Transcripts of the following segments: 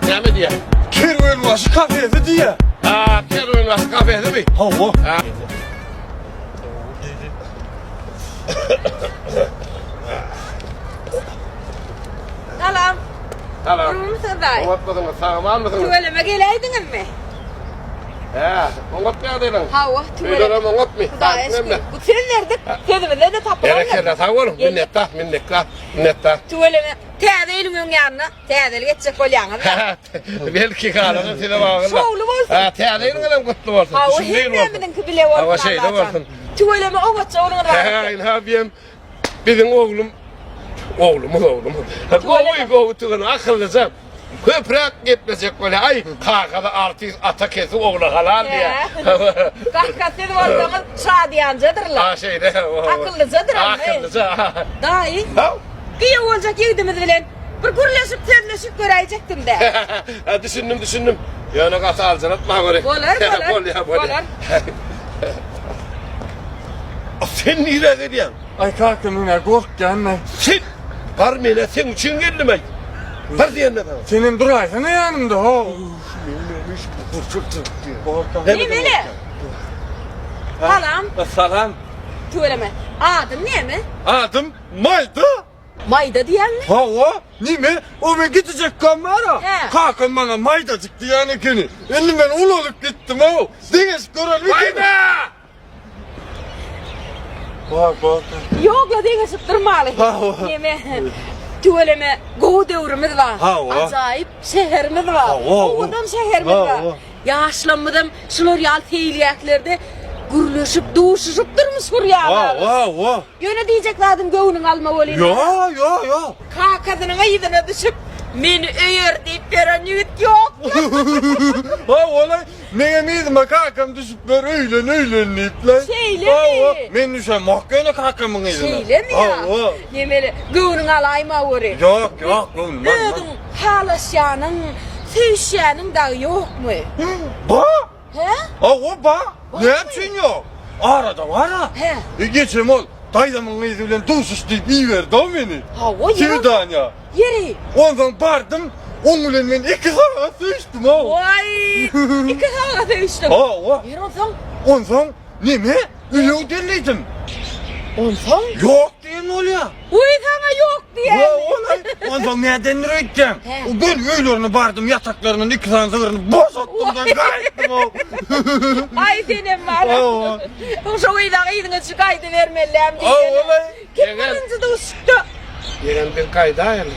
Ne mi diye? Kervanbaşı kafesi diye. Ha, Kervanbaşı kafesi mi? Hava. Ha. Salam. Tamam. Durumsun day. Ongatmadınız, sağlam mısınız? Tuvaleme geleydiniz mi? He, ongatmayadın. Hava Öyle tuvaleme. ama ongatmay. Kuda eski. Bu sen verdik. Kedimize de tapılan Gerekirler, sağ olun. Minnettar. Tuvaleme. Teyze elimin yanına. Teyze geçecek ol yanına. Belki kalanın seni bağırlar. Soğulu olsun. Ha, teyadeyin kadar kutlu olsun. Hava Düşünmeyin hem olsun. emidin ki bile olsun. Hava şeyde olsun. Tuvaleme o geçecek onun He, ne yapayım? Bizim oğlum. Oğlumuz. Kovuyu tıkını akıllıca. Köprek gitmeyecek böyle. Ay, kakada artist ata kesi oğlu halal diye. Kahkatlı var zaman şadiyancadırlar. Ha şeyde. Akıllıcadır ama. Akıllıca. Daha iyi. Ha? Kıyı olacak yedimiz bilen. Bir gürleşip terleşip görecektim de. Ha, düşündüm. Yani kata alacaksın atma böyle. Bolar. Sen niye gidiyorsun? Ay kalkın yine kork gelme. Sen var mı ne sen için geldim ben. Var diyen ne bana? Senin duraysana yanımda ha. Nemeli. Salam. Salam. Tuvaleme. Adım ne mi? Adım Mayda. Mayda diyen mi? Hava. Değil mi? O ben gidecek kamera. He. Kalkın bana maydacık diyene kini. Elimden un olup gittim ha. Deniz koral bir Hayda! Bak. Yok la diye sıktırmalı. Ha. Neme? Tuvaleme go devrimiz var. Ha. Acayip şehrimiz var. Ha. Oğudum şehrimiz Ha. var. Yaşlanmadım. Şunlar yal teyliyeklerde gürleşip doğuşuşup durmuş huryalar. Ha. Yöne diyeceklerdim göğünün alma olayım. Ya. Kadının ayıdına düşüp beni öğür deyip veren yiğit yok. Ha olay. Neye miydim kalkam düşüp ver öyle neyip lan. Şeyle mi? Men düşen mahkene kalkamın idin. Şeyle mi ya? Nemeli göğünün alayma oraya. Yok. Oğlum. Ödün halaşyanın, sevişyanın da yok mu? Ba? He? O ba? Ne yapıyorsun yok? Arada var ha. He. Geçem ol. Dayımın iziyle duşuş deyip iyi verdi o beni. Ha o ya. Kimden ya? Yeri. Ondan bardım. Onunla ben 2 saat seviştim ha. Vay. İki sağa seviştim. Ha. Yer olsan. Ondan ne mi? Üye deliydim. Olsan? Yok diyen oluyor. Uy sana yok diye. Ondan nereden ödeyeceğim? He. Ben öylerini bardım yataklarının 2 tane zıvırını bozattım da gayettim o. Ay senin var. Ha. Şu uydan iyiden çıkaydı vermeliyim diye. Olay. Kim birinci de uçtu? Yenen bir kayda yani.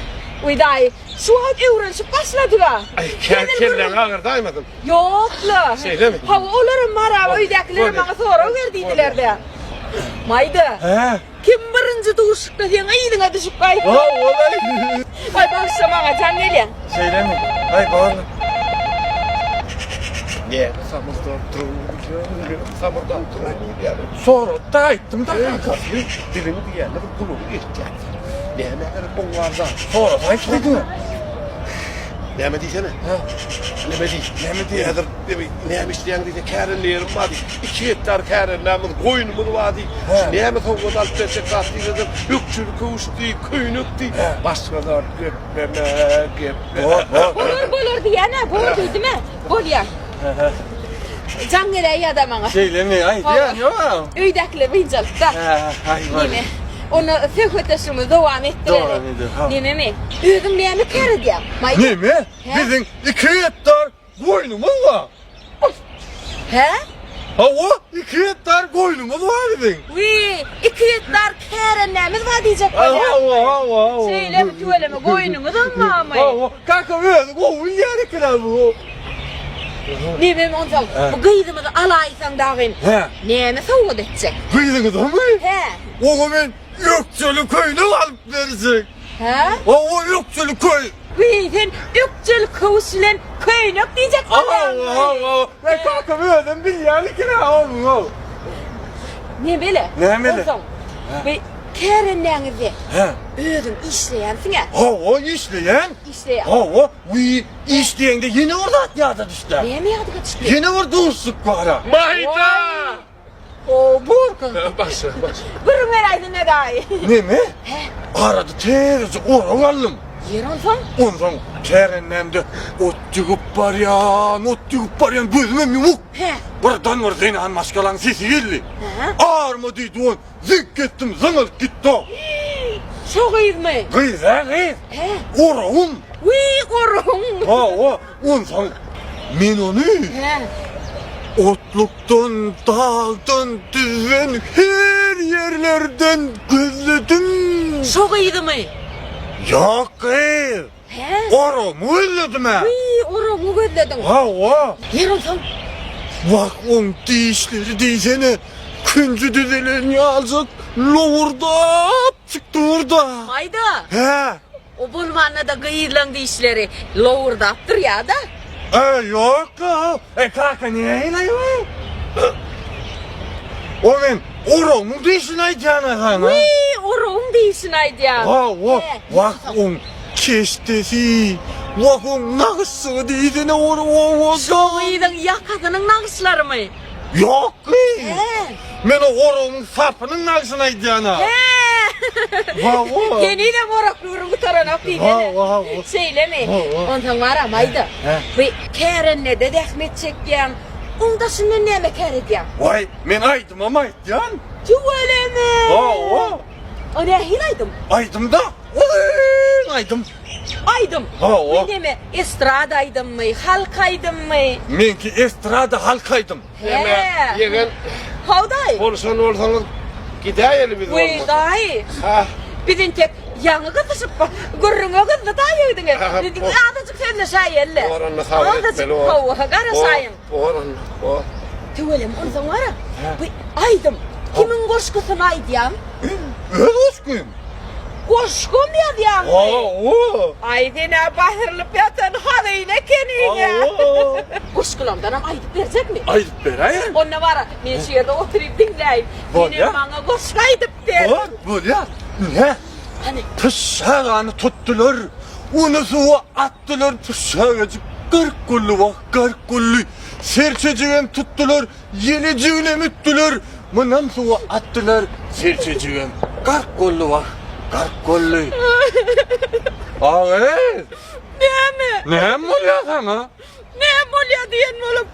Uyday. Şu an öğrenişip başladılar. Ay, kelden ağır daymadın. Yokla. Şeyle mi? Ha olurum var uydakileri bana sonra verdiydiler de. Mayda. He. Kim birinci de uçtu diye iyiden düşüp kaydı. Olay. Ay başlamana can geliyor. Şeyle mi? Ay bağırma. Niye? Sabırdan durun yani. Sonra da ettim da. Dilini bir yerine bulur ihtiyaç. Ne bunlardan. Sonra da etmedim. Ne mi diyeceğine? Ne mi diye? Ne mi isteyen diye kârinleyelim var diye. 2 hektar kârinlerimiz, koyunumuz var diye. Ne mi soğuk alıp desek kastıyla yükçül kuştu, köynüktü. Başka da Bulur diye ne? Bulur değil mi? Bul ya. Can geliyor adamına. Şeyle mi? Ay diyen yok. Uydakiler bincalıkta. Ay Değil mi? Onu fıkıhtaşımı devam ettirelim. Devam edelim, ha. Değil mi? Ödümleyeni kere diye. Ne mi? He? Bizim 2 hektar koyunumuz var. He? Ha o 2 hektar koyunumuz var bizim. Uy, 2 hektar kerenlerimiz var diyecek Ha bana. Söyle mi söyleme koyunumuz olma ama. Kanka böyle koyun yeri kırar bu. Ne benim ondan bu gıydımızı alaysan dağın. He. Ne mi soğuk edecek? Kıydınız mı? He. O ben Gökçülü köyünü alıp verecek. He? O Gökçülü köy. Uy sen ökçül kavuşulan köynük diyecek bana. Ben kanka böyle bir yeri kırar oğlum. Ne böyle? Ne böyle? Ve kerenlerinizi He. ödüm işleyensin ya. Ha o işleyen. İşleyen. Ha o işleyen de yine orada atyadı işte. Ne mi yadık açıklı? Yine orada usluk var ha. Mayda! O bu. Başla. Bırın herhalde ne daha iyi. Ne mi? Aradı terzi oru aldım. Yer olsam? Ondan terenlemde ot çıkıp baryan gözüme yumuk. He. Buradan var seni han maskalan sesi geldi. He. Ağırma deydi on. Zik gittim zıngılıp gitti o. Çok iyi mi? Kız ha kız. He. Orağım. Uy korun. Ha o. Ondan men onu He. otluktan, dağdan, düzen her yerlerden gözledim. Çok iyiydi mi? Yok kız. He. Orağımı özledim ha. Uy korun gözledin. Ha o. Yer olsam? Bak on dişleri diyesene. Küncü düzelen yazık. Lovurdap çıktı orada. Mayda. He. O bulmanla da gıyırlandı işleri. Loğurdaptır ya da. Yok. Kaka niye inayım? O ben oranın dişini ayacağına sana. Uy orun değilsin haydi ya. Ha o. He. Bak on keştesi. Bak on nakısı diyesene o. Çok iyiydin ya kadının nakışları mı? Yok ki. He. Ben o oranın sapının nakısını ayacağına. He. Ha o. Yeni de moraklıyorum bu tarafına Ha o. Söyle mi? Ha. Ondan var amaydı. He. Ve Karen'le de dehmet çekken. Onda şimdi ne mi Karen? Vay men aydım ama aytcan. Tüvele mi? Ha o. O ne hilaydım? Aydım da. Aydım. Aydım. Ha, o. Ne mi? Estradaydım mı? Halkaydım mı? Menki estrada halkaydım. Deme yegen Havday. olsan olsanız gideyelim biz Uy olmasa. dahi. Ha. Bizim tek yanı kızışıp gurrunu kızı daha yedin. Ha, Adacık sen de şayelle. Oranla sağ etmeli o. Hava gara sayın. Oranla o. Tüvelem ondan var ya. Aydım. Kimin koşkusunu aydiyam? Özgün. Koşkum ya diyam. Ha o. Aydına bahırlıp yatan halıyla kenine. Ha. Koşkulamdan ama aydıp verecek mi? Aydıp berayen. Onunla var ya, ben şu yerde oturup dinleyeyim. Var Yine ya. bana koşkaydıp der. Ha böyle. Ne? Hani Pışağını tuttular. Onu suya attılar pışağıcı. Kırk kullu bak kırk kullu. Serçeciğen tuttular. Yeneceğine müttüler. Mınam suya attılar. Serçeciğen. Kırk kullu bak. Kırk kullu. Evet. ne mi? Ne mi oluyor sana? Ne molya diyen oğlum?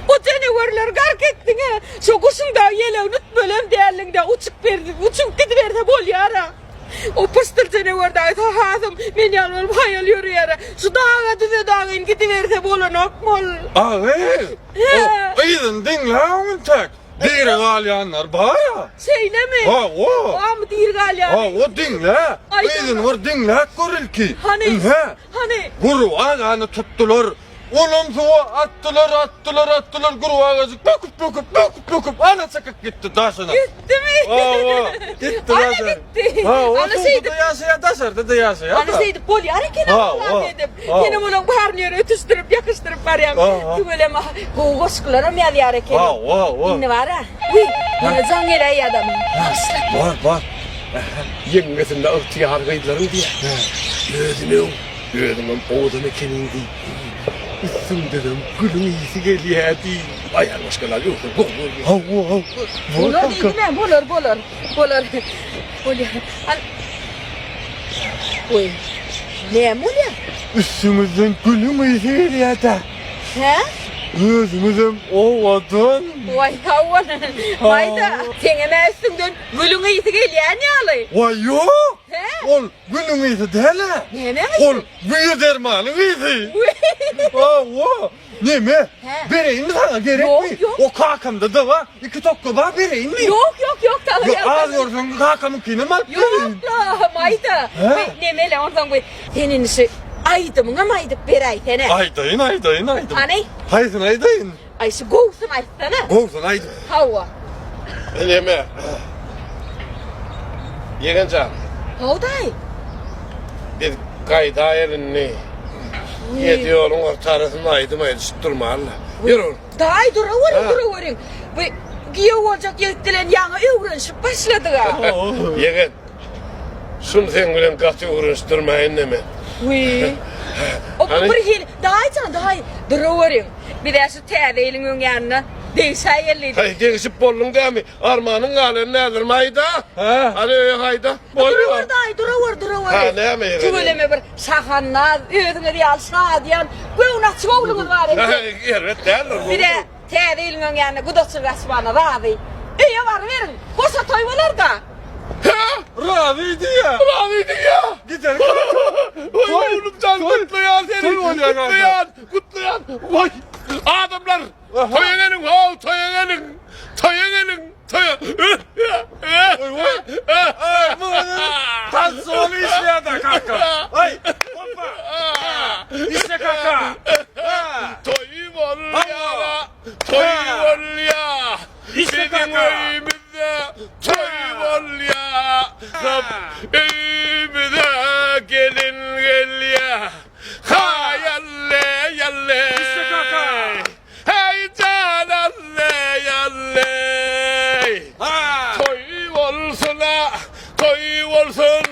O canavarlar gark ettin ha. Şu kuşun da yele unut bölüm değerlinde uçup verdi. Uçup gidiverdi bol yara. O pıstır canavar da hazım. Ben yalvarım hayal yürüyara. Şu dağa düze dağın gidiverdi bolun okmol. Evet. O idin dinle onu tek. Diğer galyanlar baya. Söyle mi? Ha o. Am dir galya. Ha o dinle. Ay, İdin var dinle görül ki. Hani? He. Hani? Guru ağanı tuttular. Onun suya attılar. Guru ağacı döküp ana çıkıp gitti taşına. Gitti mi? Ha gitti Ana taşına. gitti. Ha o Ana suda şeydi. yaşaya taşardı da yaşaya. Ana şeydi pol yara kene Ha, Allah ha, dedim. ha. Yine bunun baharını ötüştürüp yakıştırıp var ya. Ha, ha. Böyle ma koşkularım ya yara kene. Ha. Yine var ha. Uy. Yine can yere adam. Var. Yengesinde ıhtiyar kıydılarım diye. Gözümün oğdunu kenindi. Üstüm dedim gülün iyisi geliyor hadi. Ayar başkalar yok. Ha. Bulur değil mi? Bulur. Uy. Ne mu ya? Üstümüzden gülüm iyisi ya da. He? Gözümüzden ovadan. Vay havan. Mayda. Tengeme üstünden gülün iyisi geliyor ne alay? Vay yok. He? Ol gülüm iyisi değil ha. Ne mi? Ol büyü dermanı iyisi. Ha o. Ne mi? He. Vereyim mi sana gerek Yok, mi? yok. O kakamda da var. İki tokku var vereyim mi? Yok tamam. Yok ağlıyorsun kakamın kini mal. Yok la mayda. He? Ne mele ondan koy. Senin işi aydım ama aydıp beray sene. Aydayın. Hani? Haydın aydayın. Ay şu kovsun aytsana. Olsun aydın. Hava. Eleme. Yegencan. Havday. Bir kayda elini. Yediyorun ortasında aydım tutturma Allah. Yürü. Day Ha. duruverin. Bu giye olacak yettilen yana öğrenişip başladı ha. Yegen. Şunu sen gülen katı uğraştırmayın deme. Uy. O Hani? bir hil. Day duruverin. Bir de şu tedeylin yanına. Değişe yerliydi. Hay değişip bollun değil mi? Armağanın hali nedir mayda? Ha. Hadi hayda. Boylu. Duravur. Ha ne mi? Tübüleme bir şahanlar, ödüne riyal şadiyan, göğüne çoğulunuz var. Evet derler. Bir de tedilin yani gudası resmana radı. İyi var verin, kosa toyvalar da. Raviydi ya. Braviydi ya. Gidelim. Vay oğlumcan kutlayan seni. Toy oynayan Kutlayan. Vay. Adamlar. Toyanelin ho toyanelin. Toyanelin. Tansiyonu işleyen de kanka. Ay. Hoppa. İşte kanka. Toyum ol ya. Toyum ol ya. İşte Bizim kanka. evimizde toyum ol ya. Evimize gelin gel ya. Ha yalle yalle. İşte kanka. Hey canalle yalle. Ha. Toy olsun ha, toy olsun.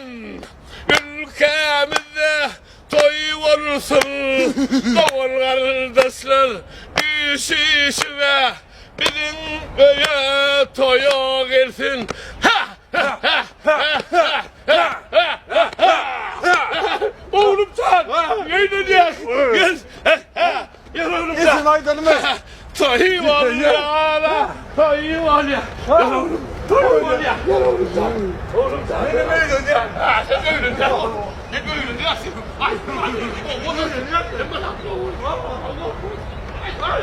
Ülkemizde toy olsun. Doğul kardeşler iş işine bizim köye toya gelsin. Ha ha ha ha ha ha ha. Oğlum sen neydin ya? Gel. Gel oğlum İzin sen. aydanımız. Toy var ya. Toy var ya. Gel oğlum. Toy var ya. Gel oğlum sen. Oğlum sen. Ne öyle ya? Ha sen öyle ya. Ne böyle ya? Ay. O da ne ya? Ay. Ay.